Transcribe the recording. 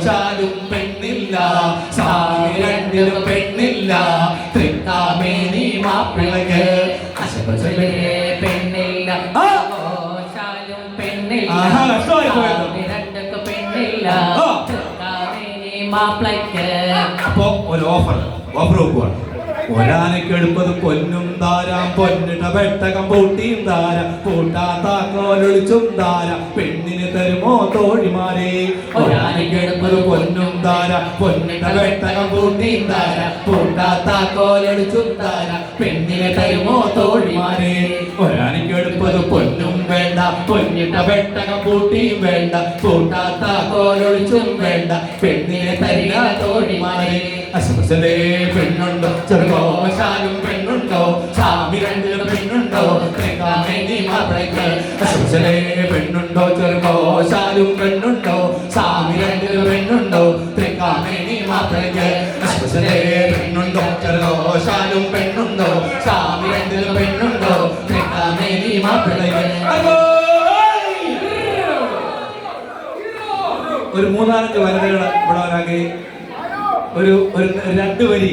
ചെറുകോശാലും പെണ്ണില്ല സ്വാമി രണ്ടിലും പെണ്ണില്ല തൃക്കാമേനി മാപ്പിളക്ക് അശുഭ പെണ്ണില്ല കോശാലും പെണ്ണില്ല രണ്ടൊക്കെ പെണ്ണില്ല മാപ്പിളക്ക്. അപ്പൊ ഒരു ഓഫർ വെക്കുവാണ്. ഒരാനക്ക് എടുപ്പത് പൊന്നും താരം പൊന്നിട്ട പെട്ടകം പൂട്ടിയും താരം പൂട്ടാത്താക്കോലൊളിച്ചും താരം പെണ്ണിന് തരുമോ തോഴിമാരെ. ഒരാനക്ക് എടുപ്പത് പൊന്നും താരം പൊന്നിട്ട പെട്ടകം പൂട്ടിയും താരം പൂട്ടാത്താക്കോലൊളിച്ചും താരം പെണ്ണിന് തരുമോ തോഴിമാരെ. ഒരാനക്ക് എടുപ്പത് പൊന്നും വേണ്ട പൊന്നിട്ട പെട്ടകം പൂട്ടിയും വേണ്ട പൂട്ടാത്താക്കോലൊളിച്ചും വേണ്ട പെണ്ണിനെ തരിക തോഴിമാരെ. അശുഭശലേ പെണ്ണുണ്ടോ ചെറുകോശാലും പെണ്ണുണ്ടോ സ്വാമി രണ്ടിലും പെണ്ണുണ്ടോ തൃക്കാമേനി മാപ്പിളക്ക്. അശുഭശലേ പെണ്ണുണ്ടോ ചെറുകോശാലും പെണ്ണുണ്ടോ സ്വാമി രണ്ടിലും പെണ്ണുണ്ടോ തൃക്കാമേനി മാപ്പിളക്ക്. അശുഭശലേ പെണ്ണുണ്ടോ ചെറുകോശാലും പെണ്ണുണ്ടോ സ്വാമി രണ്ടിലും പെണ്ണുണ്ടോ തൃക്കാമേനി മാപ്പിളക്ക്. ഒരു മൂന്നാലഞ്ച് വനിതകൾ ഇവിടെ വരാകെ ഒരു 2 വരി